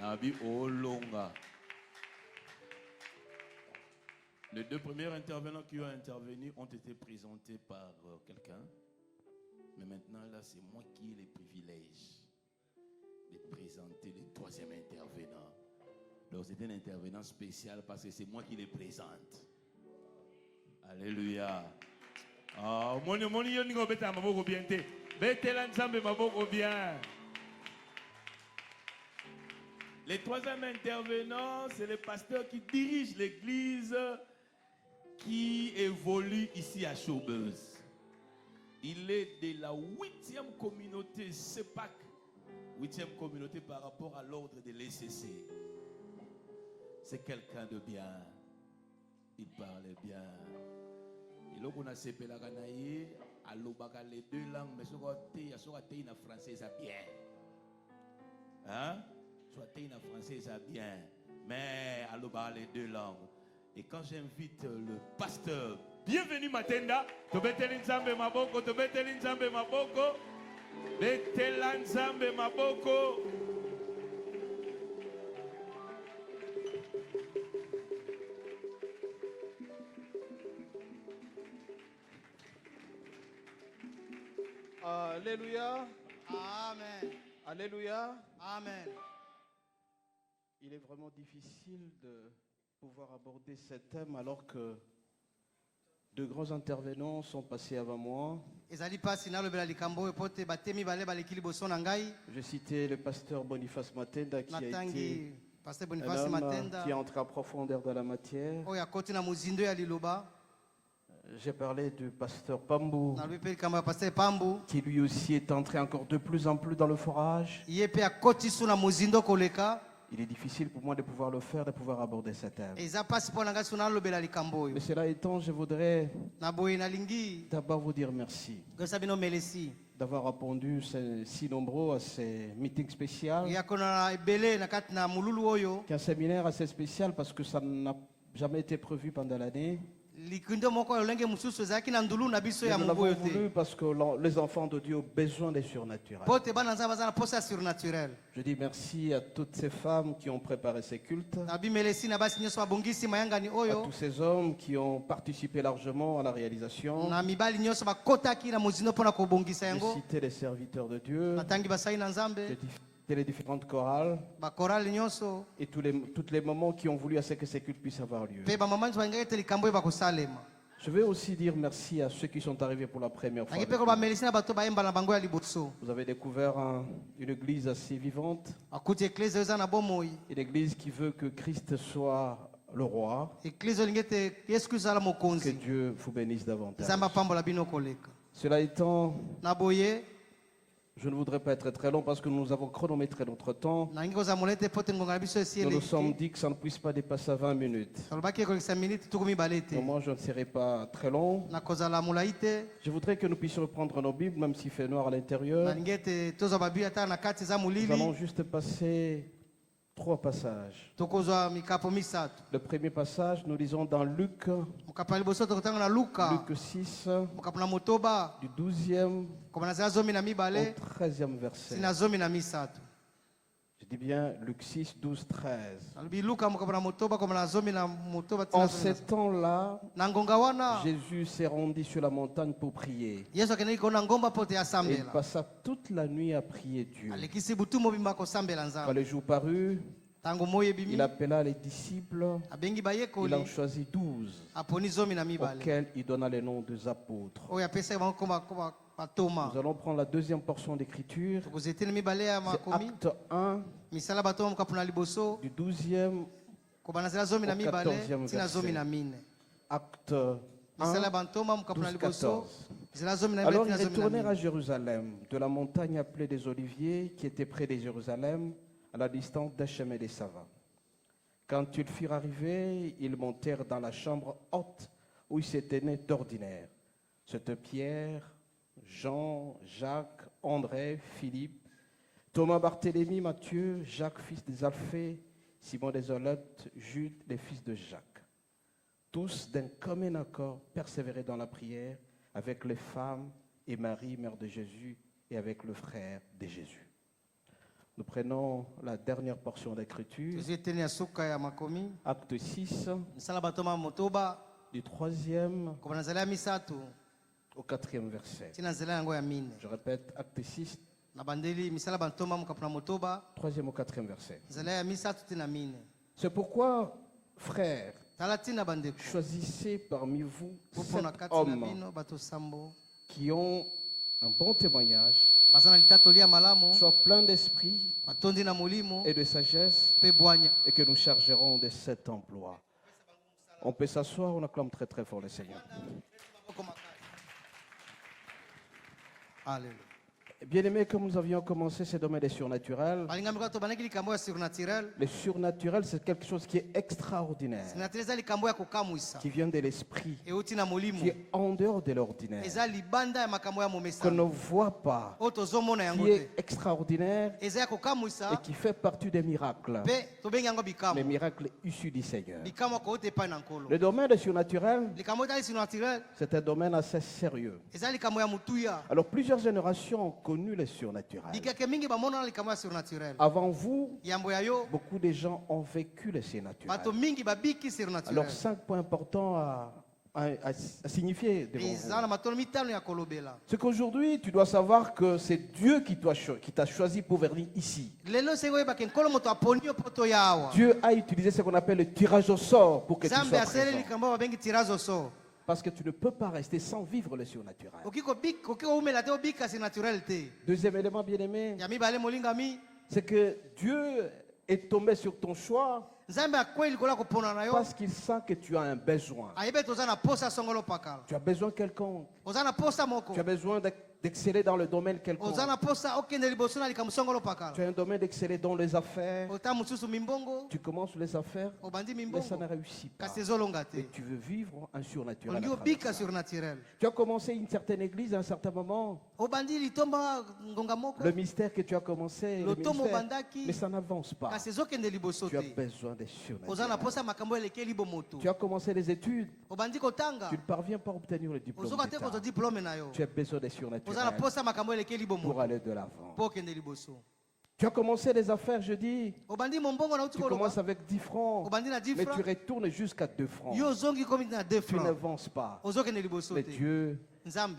Nabi Olonga. Les deux premiers intervenants qui ont intervenu ont été présentés par quelqu'un. Mais maintenant, là, c'est moi qui ai le privilège de présenter le troisième intervenant. Donc, c'est un intervenant spécial parce que c'est moi qui les présente. Alléluia. Ah, mon yon beta maboko bien te. Betela nzambe maboko bien. Le troisième intervenant, c'est le pasteur qui dirige l'église qui évolue ici à Chaubeuse. Il est de la 8e communauté CEPAC, 8e communauté par rapport à l'ordre de l'ECC. C'est quelqu'un de bien. Il parle bien. Et là, on a CEPAC, les deux langues, mais soit en français, ça bien. Hein? Soit en français, ça bien. Mais à les deux langues. Et quand j'invite le pasteur, bienvenue Matenda, to beteli nzambe maboko, to beteli nzambe maboko, betela nzambe maboko. Alléluia. Amen. Alléluia. Amen. Il est vraiment difficile de pouvoir aborder ce thème alors que de grands intervenants sont passés avant moi. Je citais le pasteur Boniface Matenda qui a été un homme qui est entré en profondeur dans la matière. J'ai parlé du pasteur Pambou qui lui aussi est entré encore de plus en plus dans le forage. Il est difficile pour moi de pouvoir le faire, de pouvoir aborder ce thème. Mais cela étant, je voudrais d'abord vous dire merci d'avoir répondu si nombreux à ces meetings spéciaux. Un séminaire assez spécial parce que ça n'a jamais été prévu pendant l'année. Nous l'avons voulu parce que les enfants de Dieu ont besoin des surnaturels. Je dis merci à toutes ces femmes qui ont préparé ces cultes, à tous ces hommes qui ont participé largement à la réalisation. Je citais les serviteurs de Dieu, les différentes chorales et tous les moments qui ont voulu à ce que ces cultes puissent avoir lieu. Je vais aussi dire merci à ceux qui sont arrivés pour la première fois. Vous avez découvert une église assez vivante, une église qui veut que Christ soit le roi, que Dieu vous bénisse davantage. Cela étant, je ne voudrais pas être très long parce que nous avons chronométré notre temps. Nous nous sommes dit que ça ne puisse pas dépasser 20 minutes. Moi, je ne serai pas très long. Je voudrais que nous puissions reprendre nos Bibles, même s'il fait noir à l'intérieur. Nous allons juste passer 3 passages. Le premier passage, nous lisons dans Luc 6, du 12e au 13e verset. Je dis bien Luc 6, 12, 13. En ces temps-là, Jésus s'est rendu sur la montagne pour prier. Et il passa toute la nuit à prier Dieu. Quand le jour parut, il appela les disciples, il en choisit 12, auxquels il donna les noms des apôtres. Nous allons prendre la deuxième portion d'écriture. C'est Acte 1, du 12e au 14e verset. Acte 1, 12, 14. Alors ils retournèrent à Jérusalem, de la montagne appelée des Oliviers, qui était près de Jérusalem, à la distance d'un chemin des savants. Quand ils furent arrivés, ils montèrent dans la chambre haute où ils s'étaient nés d'ordinaire. C'étaient Pierre, Jean, Jacques, André, Philippe, Thomas, Barthélemy, Matthieu, Jacques, fils des Alphée, Simon des Zélotes, Jude, les fils de Jacques. Tous d'un commun accord persévéraient dans la prière avec les femmes et Marie, mère de Jésus, et avec le frère de Jésus. Nous prenons la dernière portion d'écriture, acte 6, du 3e au 4e verset. Je répète, acte 6, 3e au 4e verset. C'est pourquoi, frères, choisissez parmi vous 7 hommes qui ont un bon témoignage, soient pleins d'esprit et de sagesse, et que nous chargerons de cet emploi. On peut s'asseoir, on acclame très très fort le Seigneur. Alléluia. Bien aimé, comme nous avions commencé ce domaine des surnaturels, le surnaturel c'est quelque chose qui est extraordinaire, qui vient de l'esprit, qui est en dehors de l'ordinaire, qu'on ne voit pas, qui est extraordinaire et qui fait partie des miracles, les miracles issus du Seigneur. Le domaine des surnaturels, c'est un domaine assez sérieux. Alors plusieurs générations ont connu le surnaturel. Avant vous, beaucoup de gens ont vécu le surnaturel. Alors 5 points importants à signifier devant vous. C'est qu'aujourd'hui, tu dois savoir que c'est Dieu qui t'a choisi pour venir ici. Dieu a utilisé ce qu'on appelle le tirage au sort pour que tu sois présent. Parce que tu ne peux pas rester sans vivre le surnaturel. Deuxième élément bien aimé, c'est que Dieu est tombé sur ton choix parce qu'il sent que tu as un besoin. Tu as besoin de quelqu'un. Tu as besoin d'exceller dans le domaine quelconque. Tu as un domaine d'exceller dans les affaires. Tu commences les affaires, mais ça ne réussit pas. Et tu veux vivre un surnaturel. Tu as commencé une certaine église à un certain moment. Le mystère que tu as commencé, mais ça n'avance pas. Tu as besoin des surnaturels. Tu as commencé les études. Tu ne parviens pas à obtenir le diplôme. Tu as besoin des surnaturels pour aller de l'avant. Tu as commencé les affaires, je dis. Tu commences avec 10 francs, mais tu retournes jusqu'à 2 francs. Tu n'avances pas. Mais Dieu,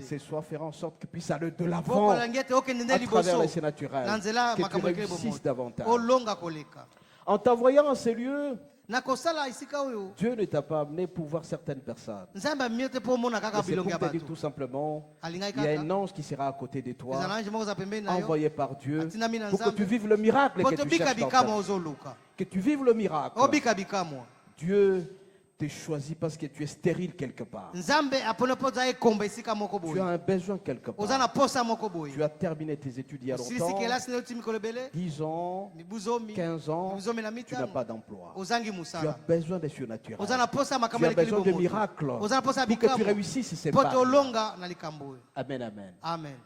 c'est soit faire en sorte que tu puisses aller de l'avant à travers les surnaturels, que tu réussisses davantage. En t'envoyant en ces lieux, Dieu ne t'a pas amené pour voir certaines personnes. C'est pour te dire tout simplement, il y a un ange qui sera à côté de toi, envoyé par Dieu, pour que tu vives le miracle que tu cherches d'entendre. Que tu vives le miracle. Dieu te choisit parce que tu es stérile quelque part. Tu as un besoin quelque part. Tu as terminé tes études il y a longtemps, 10 ans, 15 ans, tu n'as pas d'emploi. Tu as besoin de surnaturel. Tu as besoin de miracles pour que tu réussisses ces pas. Amen, amen. Amen.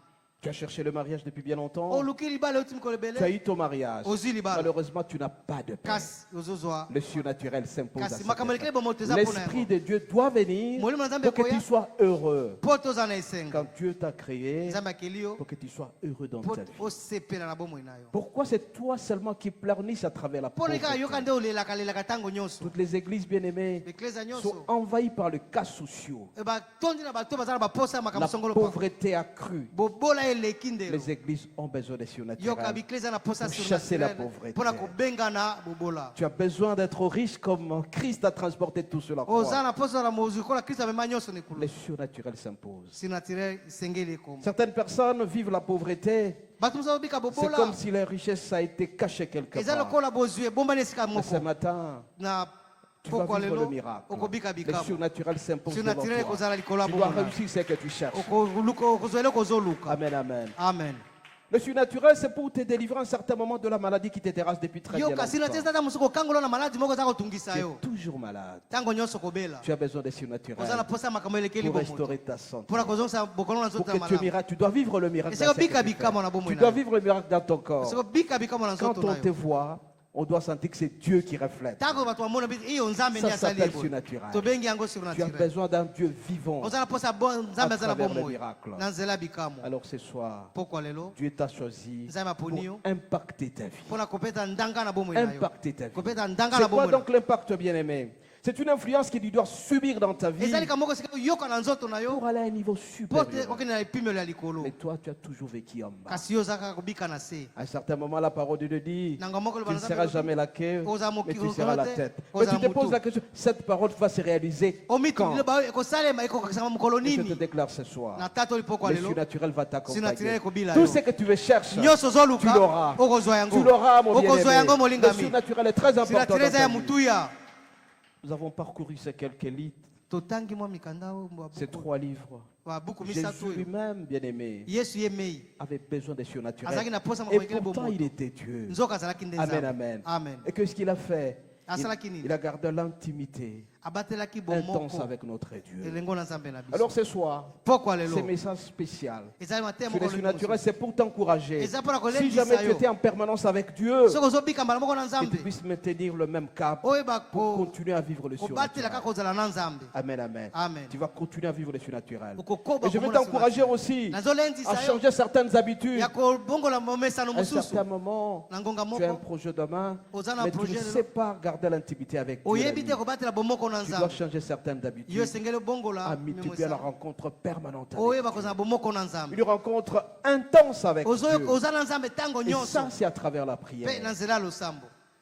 Tu as cherché le mariage depuis bien longtemps. Tu as eu ton mariage. Malheureusement, tu n'as pas de paix. Le surnaturel s'impose à toi. L'Esprit de Dieu doit venir pour que tu sois heureux. Quand Dieu t'a créé, pour que tu sois heureux dans ta vie. Pourquoi c'est toi seulement qui pleurniches à travers la pauvreté? Toutes les églises bien-aimées sont envahies par les cas sociaux. La pauvreté accrue. Les églises ont besoin de surnaturel pour chasser la pauvreté. Tu as besoin d'être riche comme Christ a transporté tout sur la croix. Le surnaturel s'impose. Certaines personnes vivent la pauvreté. C'est comme si la richesse a été cachée quelque part. Mais ce matin, tu vas vivre le miracle. Le surnaturel s'impose devant toi. Tu dois réussir ce que tu cherches. Amen, amen. Amen. Le surnaturel, c'est pour te délivrer à un certain moment de la maladie qui te dérange depuis très bien longtemps. Tu es toujours malade. Tu as besoin de surnaturel pour restaurer ta santé. Pour que tu miracle, tu dois vivre le miracle dans ce que tu fais. Tu dois vivre le miracle dans ton corps. Quand on te voit, on doit sentir que c'est Dieu qui reflète. Ça s'appelle surnaturel. Tu as besoin d'un Dieu vivant à travers le miracle. Alors ce soir, Dieu t'a choisi pour impacter ta vie. Impacter ta vie. C'est quoi donc l'impact, bien-aimé? C'est une influence que tu dois subir dans ta vie pour aller à un niveau supérieur. Mais toi, tu as toujours vécu en bas. À un certain moment, la parole de Dieu dit, tu ne seras jamais la queue, mais tu seras la tête. Mais tu te poses la question, cette parole va se réaliser quand? Et je te déclare ce soir, le surnaturel va t'accompagner. Tout ce que tu veux chercher, tu l'auras. Tu l'auras, mon bien-aimé. Le surnaturel est très important dans ta vie. Nous avons parcouru ces quelques livres, ces 3 livres. Jésus lui-même, bien-aimé, avait besoin de surnaturel. Et pourtant, il était Dieu. Amen, amen. Et qu'est-ce qu'il a fait? Il a gardé l'intimité intense avec notre Dieu. Alors ce soir, ce message spécial sur le surnaturel, c'est pour t'encourager. Si jamais tu étais en permanence avec Dieu, que tu puisses maintenir le même cap pour continuer à vivre le surnaturel. Amen, amen. Tu vas continuer à vivre le surnaturel. Et je vais t'encourager aussi à changer certaines habitudes. À un certain moment, tu as un projet demain, mais tu ne sais pas garder l'intimité avec Dieu. Tu dois changer certaines habitudes, à multiplier la rencontre permanente avec Dieu. Une rencontre intense avec Dieu. Et ça, c'est à travers la prière.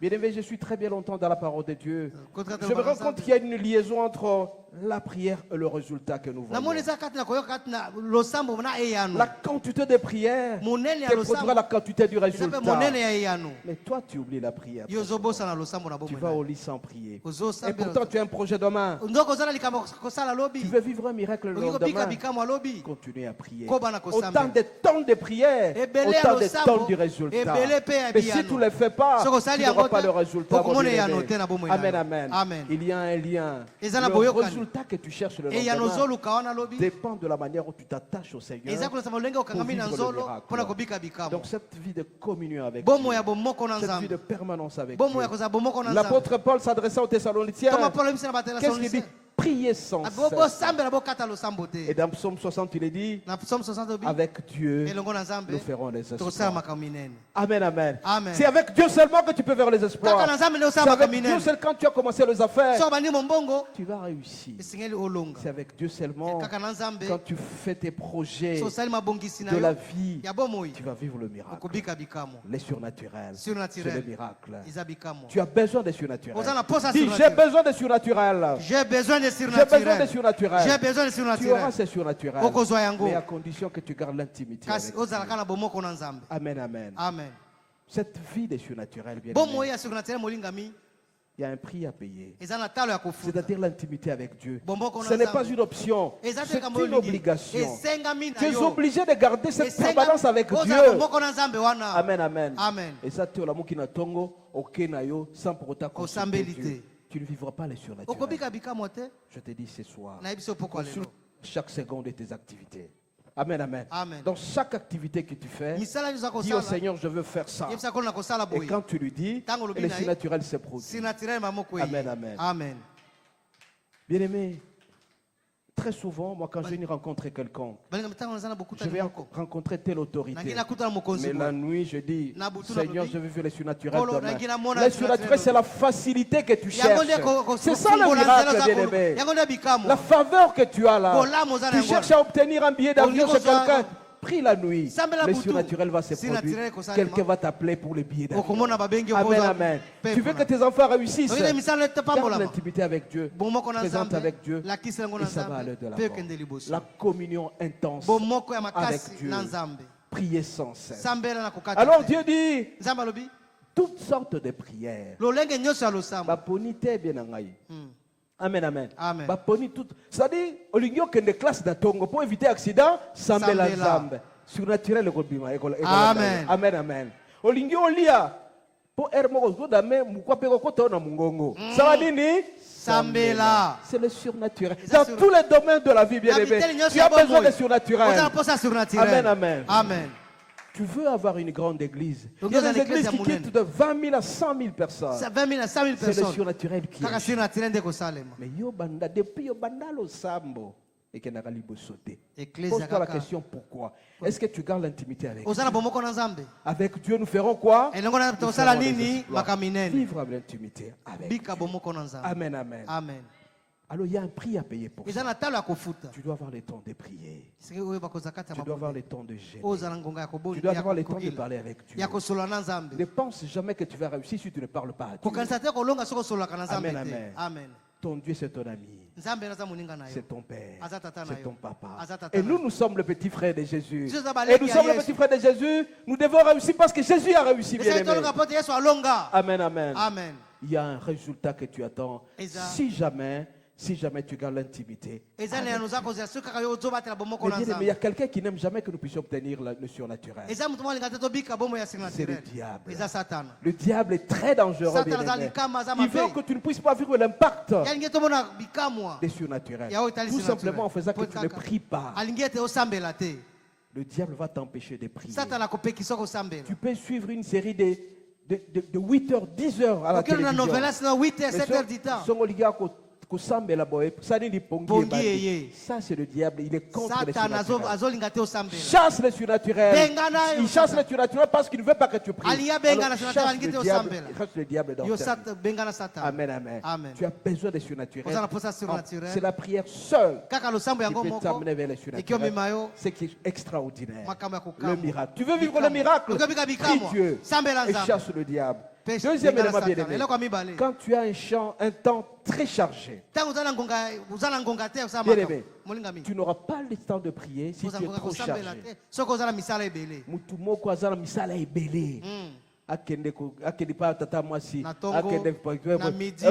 Bien-aimé, je suis très bien longtemps dans la parole de Dieu. Je me rends compte qu'il y a une liaison entre la prière et le résultat que nous voyons. La quantité de prières produira la quantité du résultat. Mais toi, tu oublies la prière. Tu vas au lit sans prier. Et pourtant, tu as un projet demain. Tu veux vivre un miracle le lendemain. Continue à prier. Autant de temps de prière, autant de temps du résultat. Mais si tu ne le fais pas, tu n'auras pas le résultat. Amen, amen. Il y a un lien. Le résultat que tu cherches le lendemain dépend de la manière où tu t'attaches au Seigneur pour vivre le miracle. Donc cette vie de communion avec Dieu, cette vie de permanence avec Dieu. L'apôtre Paul s'adressant aux Thessaloniciens, qu'est-ce qu'il dit? Priez sans cesse. Et dans Psaume 60, il est dit, avec Dieu, nous ferons les exploits. Amen, amen. C'est avec Dieu seulement que tu peux faire les exploits. C'est avec Dieu seulement quand tu as commencé les affaires, tu vas réussir. C'est avec Dieu seulement quand tu fais tes projets de la vie, tu vas vivre le miracle. Les surnaturels, c'est le miracle. Tu as besoin de surnaturel. Dis, j'ai besoin de surnaturel. J'ai besoin de j'ai besoin de surnaturel. J'ai besoin de surnaturel. Tu auras ce surnaturel. Mais à condition que tu gardes l'intimité. Amen, amen. Amen. Cette vie de surnaturel, bien aimé, il y a un prix à payer. C'est-à-dire l'intimité avec Dieu. Ce n'est pas une option, c'est une obligation. Tu es obligé de garder cette permanence avec Dieu. Amen, amen. Et ça, tu as l'amour qui n'a tongo, sans pour autant consulter Dieu. Tu ne vivras pas les surnaturels. Je te dis ce soir, consulte chaque seconde de tes activités. Amen, amen. Dans chaque activité que tu fais, dis au Seigneur, je veux faire ça. Et quand tu lui dis, le surnaturel se produit. Amen, amen. Amen. Bien-aimé, très souvent, moi, quand je viens rencontrer quelqu'un, je vais rencontrer telle autorité. Mais la nuit, je dis, Seigneur, je veux vivre les surnaturels demain. Les surnaturels, c'est la facilité que tu cherches. C'est ça le miracle, bien-aimé. La faveur que tu as là. Tu cherches à obtenir un billet d'avion chez quelqu'un. Prie la nuit, le surnaturel va se produire. Quelqu'un va t'appeler pour les billets d'avion. Amen, amen. Tu veux que tes enfants réussissent? Garde l'intimité avec Dieu, présente avec Dieu, et ça va aller de l'avant. La communion intense avec Dieu. Priez sans cesse. Alors Dieu dit, toutes sortes de prières. Amen, amen. C'est-à-dire, au lieu que des classes d'atongo pour éviter accident, sambela zambe. Surnaturel le gobima. Amen. Amen, amen. Au lieu au lia pour ermo dame mukwape kota na mungongo. Ça va dire sambela. C'est le surnaturel. Dans tous les domaines de la vie, bien aimé, tu as besoin de surnaturel. Amen, amen. Amen. Tu veux avoir une grande église. Donc, Il y a dans des l'église, églises qui il y a quittent de 20 000 à 100 000 personnes. 20 000 à 100 000 C'est le personnes. surnaturel qui Kaka est. surnaturel ndeko salema. Mais yo banda, depuis yo banda lo sambo. Et qu'il n'a pas sauter. Église Pose-toi la kaka. question pourquoi. Est-ce que tu gardes l'intimité avec Dieu? Ozala bomoko na Nzambe. Avec Dieu, nous ferons quoi? Elongo na Nous tosala ferons des nini exploits. makaminene. Vivre avec l'intimité avec Dieu. Bika bomoko na Nzambe. Amen, amen. Amen. Alors il y a un prix à payer pour Eza ça. na talo ya kofuta. Tu dois avoir le temps de prier. Sike oyo bakoza kati ya Tu dois avoir mabonde. le temps de jeûner. Ozala ngonga ya koboni. Tu dois avoir le temps de parler avec Dieu. Ya kosolola na Nzambe. Ne pense jamais que tu vas réussir si tu ne parles pas à Dieu. Kokanisa te kolonga soko sololaka na Nzambe Amen, te. amen. Amen. Ton Dieu, c'est ton ami. Nzambe naza moninga na yo. C'est ton père. Aza tata na C'est yo. ton papa. Aza tata Et na nous, yo. nous sommes le petit frère de Jésus. Jésus a Et balé nous ya sommes le Yesu. petit frère de Jésus. Nous devons réussir parce que Jésus a réussi, bien Eza aimé. itoloka pote Yesu alonga. Amen, amen. Amen. Il y a un résultat que tu attends. Eza. Si jamais tu gardes l'intimité. Eza ne yanuza kozela soki kaka yo ozobatela bomoko Mais na bien aimé, il y a Nzambe. quelqu'un qui n'aime jamais que nous puissions obtenir le surnaturel. Eza mutu mwa linga te tobika bomo ya C'est le surnaturel. diable. Eza Satana. Le diable est très dangereux, Satan bien aza aimé. likama aza Il veut mabe. que tu ne puisses pas vivre l'impact Yalingi tomona bikamwa. des surnaturels. Ya otali Tout surnaturel. simplement en faisant que tu ne Kaka. pries pas. Alingi ete osambela te. Le diable va t'empêcher de prier. Satana akopekisa kosambela. Tu peux suivre une série de 8 heures, 10 heures à la Okelo na télévision. novela sina 8h, 7h du temps. Ça, c'est le diable. Il est contre les Satana surnaturels. azolinga te osambela. Chasse les surnaturels. Bengana yo, Il chasse Satan. les surnaturels parce qu'il ne veut pas que tu pries. Aliya bengana Alors, surnaturel, chasse alingi te le diable, osambela. chasse le diable dans Yo ta vie. sat bengana Satana. Amen, amen. Amen. Tu as besoin des surnaturels. Ozala posa surnaturel. C'est la prière seule Kaka losambo qui yango peut moko. t'amener vers les Ekio surnaturels. mimayo. C'est qui est extraordinaire. Makambo ya Le kokamo. miracle. Tu veux vivre Bikamo. le miracle? Okobika Prie bikamo. Dieu Sambela et Nzambe. chasse le diable. Pêche, Deuxième bengana élément bien Satana. aimé. Eloko ya mibale. Quand tu as un temps très chargé, Tango ozala ngonga te osala bien makambo. aimé, Molinga mingi. tu n'auras pas le temps de prier si tu Kozala es trop kosambela chargé. te. Soki ozala misala ebele. Mutu moko azala misala ebele. Akende pa tata mwasi. Na tongo, na midi, Tu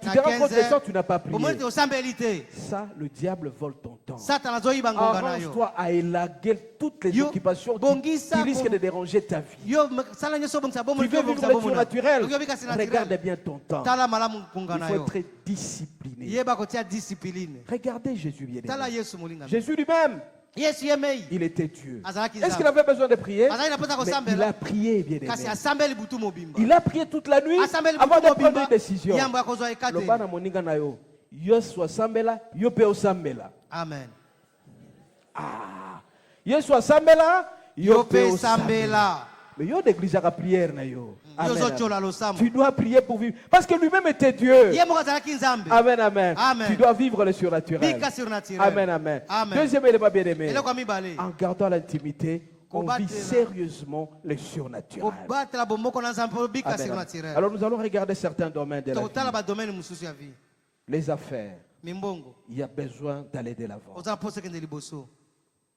na te rends compte 15 de ça, tu n'as pas prié. Omoni te osambeli te. Ça, le diable vole ton temps. Satana azoyiba ngonga na yo. Arrange-toi à élaguer toutes les Yo, occupations bongisa qui risquent ko- de déranger ta vie. Yo sala nyonso bongisa bomo Tu veux vivre le surnaturel? Regarde bien ton temps. Tala malamu ngonga Il na faut yo. être très discipliné. Yeba kotia discipline. Regardez Jésus bien Tala aimé. Yesu molinga. Jésus lui-même, Yesu yemei. il était Dieu. Azalaki Est-ce qu'il nzambe. avait besoin de prier? Azali napota Mais il kosambela. a prié, bien Kasi aimé. asambeli butu mobimba. Il a prié toute la nuit Asambeli avant butu de prendre mobimba. une décision. Yambo ya kozwa ekate. Loba na moninga na yo, Yesu asambela, yo pe osambela. Amen. Yesu asambela, yo Yo pe pe osambela. sambela. Mais yo négligera prière na yo. Yo Amen. zochola losambo. Tu dois prier pour vivre. Parce que lui-même était Dieu. Ye moko azalaki nzambe. Amen, amen. Amen. Tu dois vivre le surnaturel. Bika surnaturel. Amen, amen. Amen. Deuxième élément bien aimé. Eloko ya mibale. En gardant l'intimité, on Kobatela. vit sérieusement le surnaturel. Kobatela bomoko na nzambe po bika Amen, amen. surnaturel. Alors nous allons regarder certains domaines de la Tokotala vie. badomaine mosusu ya vie. Les affaires. Mimbongo. Il y a besoin d'aller de l'avant. Ozala mposa ekende liboso.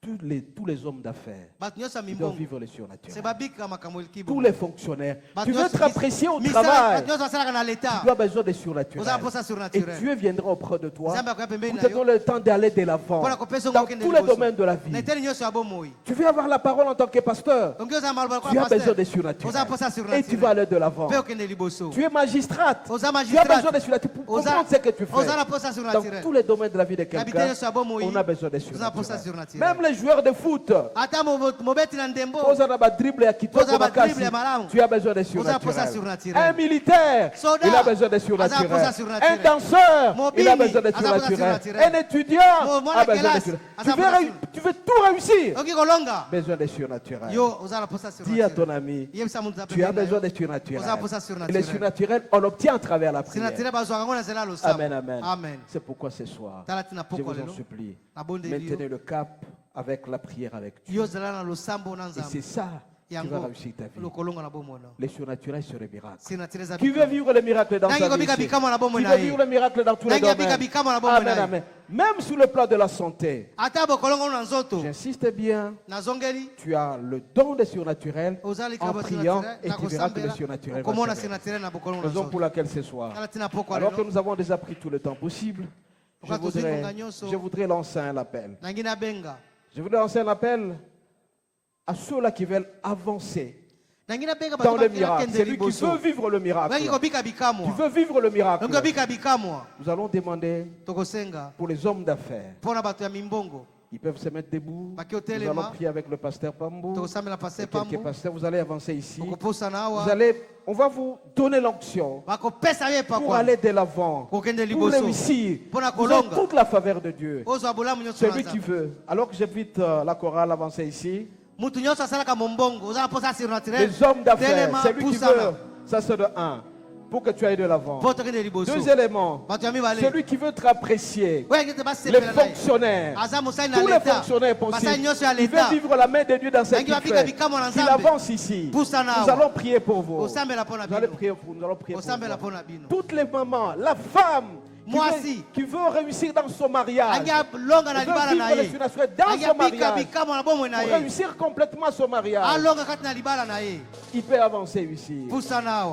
Tous les hommes d'affaires Bato nyonso ya doivent mimbongo. vivre le Se surnaturel. babika makambo eliki Tous les fonctionnaires. Bato Tu veux nyonso- être apprécié au misala- travail. bato nyonso basalaka na leta. Tu as besoin de surnaturel. Ozala mposa Et surnaturel. Dieu viendra auprès de toi Nzambe akoya pembeni pour na te yo. donner le temps d'aller de l'avant. Mpona kopesa Dans ngo okende tous les liboso. domaines de la vie. Na eteni nyonso ya bomoi. Tu veux avoir la parole en tant que pasteur. Onge ozala maloba Tu lokola as besoin pasteur. de surnaturel. Ozala mposa Et tu vas surnaturel. aller de l'avant. Mpe okende liboso. Tu es magistrate. Oza Tu as magistrate. besoin de surnaturel pour Oza- comprendre ce que tu fais. ozala mposa Dans surnaturel. tous les domaines de la vie de Habiter quelqu'un, sur Abomoi, on a besoin de oza mposa surnaturel. surnaturel. Même les joueurs de foot. Ata mobeti na ndembo. Posa na ba dribble ya kitoko Posa ba makasi. dribble ya malamu. Tu as besoin de Oza posa surnaturel. surnaturel. Un militaire, Soda. il a besoin de Aza posa surnaturel. surnaturel. Un danseur, Mobili. il a besoin de Aza posa surnaturel. surnaturel. Un étudiant Mo- mwana a besoin de kelasi. surnaturel. Aza Tu veux, posa tu veux tout réussir. Oki kolonga. Besoin de surnaturel. Yo ozala posa Dis à surnaturel. ton ami, Yebisa muntu za tu as pembeni na besoin yo. de surnaturel. Oza posa Et surnaturel. le surnaturel, on l'obtient à travers la prière. Surnaturel bazwaka ngo na zela losambo. Amen, amen. Amen. C'est pourquoi ce soir, Tala tina je poko vous en lelo. supplie, Nabonde maintenez liyo. le cap avec la prière avec Dieu. Yo zela na losambo na Et c'est nzambe. ça qui va Yango. réussir ta vie. Lokolonga na bomono. Les surnaturels sur les miracles. Surnaturel za Tu veux bikamo. vivre le miracle dans Nangi ta vie kobika ici. bikamo na bomo Tu na veux ye. vivre le miracle dans tous les Nangi abika domaines. bikamo na bomo Amen, na ye. amen. Même sur le plan de la santé, Ata bokolonga na nzoto. j'insiste bien, Nazongeli. tu as le don des surnaturels Ozali en kaba priant surnaturel. et tu verras que le surnaturel va Komona se surnaturel na bokolonga na Raison nzoto. pour laquelle ce soir, Tala tina poko alors que lelo. nous avons déjà pris tout le temps possible, je voudrais lancer un appel. Nangi na benga. Je voudrais lancer un appel à ceux-là qui veulent avancer Nangi na benga dans le bato miracle. bakende C'est lui qui liboso. veut vivre le miracle. Wangi kobika bikamo. Tu veux vivre le miracle. Nangi kobika bikamo. Nous allons demander Tokosenga. pour les hommes d'affaires. Pona bato ya mimbongo. Ils peuvent se mettre debout. Baki Nous otelema. allons prier avec le pasteur Pambou. Tokosambela pasteur Et quelques Pambou. pasteurs, vous allez avancer ici. Okoposa nawa. On va vous donner l'onction Bakopesa ye pa pour kwa. aller de l'avant, Kokende pour liboso. réussir. Pona Vous avez kolonga. toute la faveur de Dieu. Ozo abolamu nyonso Celui na qui Nzambe. veut. Alors que j'invite la chorale à avancer ici. Mutu nyonso asalaka mombongo. Oza posa surnaturel. Les hommes d'affaires, Telema, celui qui pusana. veut, ça c'est de un, pour que tu ailles de l'avant. Po tokende liboso. Deux éléments, Bato ya mibale. celui qui veut te apprécier, Oyo ngete les basepela na ye. fonctionnaires, Aza mosali na tous les leta. fonctionnaires Basali possibles, nyonso ya il veut leta. vivre la main de Dieu dans ce Nangi qu'il bapika fait. bikamo na Il Nzambe. avance ici. Pusana Nous awa. allons prier pour vous. Osambela pona Nous allons bino. prier pour vous. Nous allons prier pour Osambela vous. pona bino. Toutes les mamans, la femme Moi qui aussi. qui veut réussir dans son mariage, Angi longa na elle veut libala na vivre les ye. finances dans Angi son bika mariage, bikamo na bomo na pour ye. réussir complètement son mariage, Alonga kati na libala na ye. il peut avancer ici. Pusana awa.